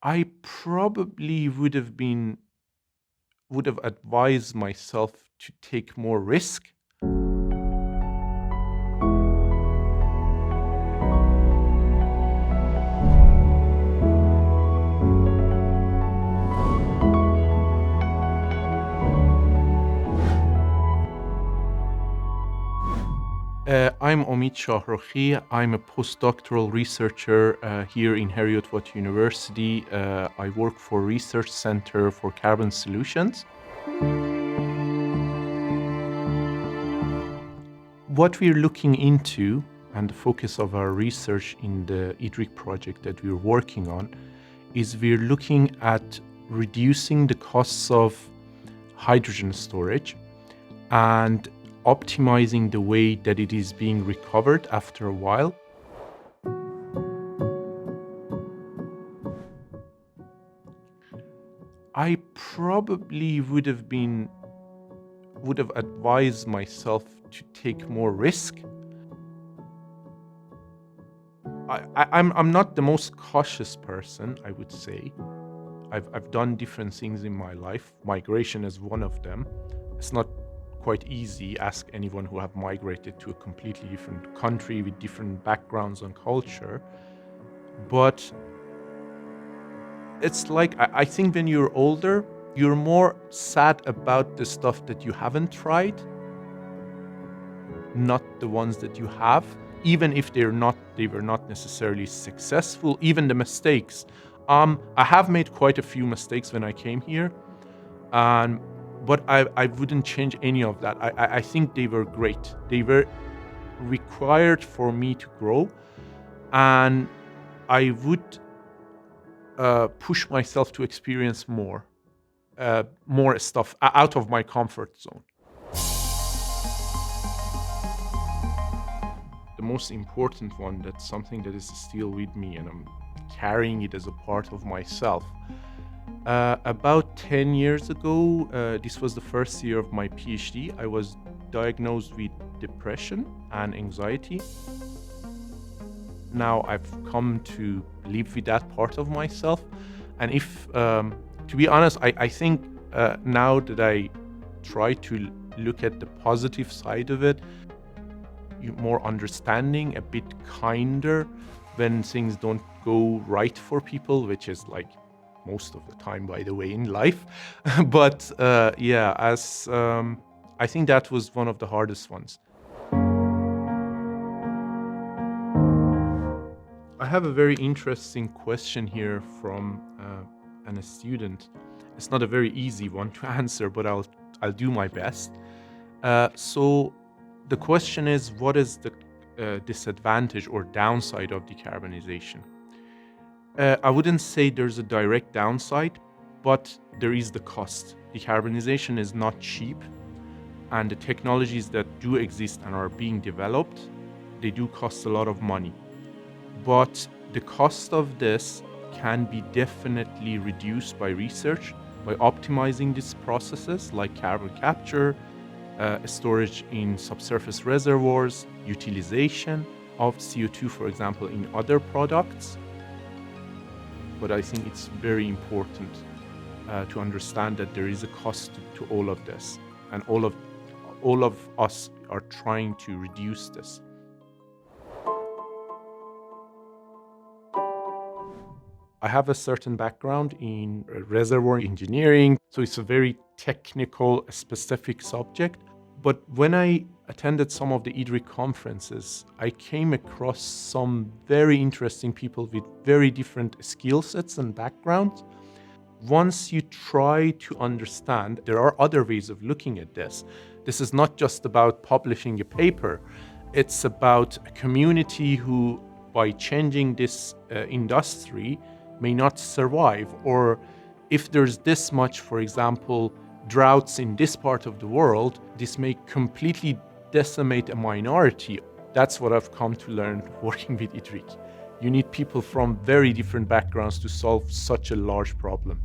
I probably would have advised myself to take more risk. I'm Omid Shahrokhi. I'm a postdoctoral researcher here in Heriot-Watt University. I work for Research Center for Carbon Solutions. What we're looking into, and the focus of our research in the IDRIC project that we're working on, is we're looking at reducing the costs of hydrogen storage and optimizing the way that it is being recovered after a while. I probably would have advised myself to take more risk. I'm not the most cautious person, I would say. I've done different things in my life. Migration is one of them. It's not quite easy. Ask anyone who have migrated to a completely different country with different backgrounds and culture. But it's like, I think when you're older, you're more sad about the stuff that you haven't tried, not the ones that you have, even if they were not necessarily successful, even the mistakes. I have made quite a few mistakes when I came here, but I wouldn't change any of that. I think they were great. They were required for me to grow, and I would push myself to experience more stuff out of my comfort zone. The most important one, that's something that is still with me and I'm carrying it as a part of myself. About 10 years ago, this was the first year of my PhD, I was diagnosed with depression and anxiety. Now I've come to live with that part of myself. And to be honest, I think now that I try to look at the positive side of it, you're more understanding, a bit kinder when things don't go right for people, which is like most of the time, by the way, in life. But I think that was one of the hardest ones. I have a very interesting question here from a student. It's not a very easy one to answer, but I'll do my best. So the question is, what is the disadvantage or downside of decarbonization? I wouldn't say there's a direct downside, but there is the cost. Decarbonization is not cheap, and the technologies that do exist and are being developed, they do cost a lot of money. But the cost of this can be definitely reduced by research, by optimizing these processes like carbon capture, storage in subsurface reservoirs, utilization of CO2, for example, in other products. But I think it's very important to understand that there is a cost to all of this, and all of us are trying to reduce this. I have a certain background in reservoir engineering, so it's a very technical, specific subject. But when I attended some of the IDRIC conferences, I came across some very interesting people with very different skill sets and backgrounds. Once you try to understand, there are other ways of looking at this. This is not just about publishing a paper. It's about a community who, by changing this industry, may not survive, or if there's this much, for example, droughts in this part of the world, this may completely decimate a minority. That's what I've come to learn working with IDRIC. You need people from very different backgrounds to solve such a large problem.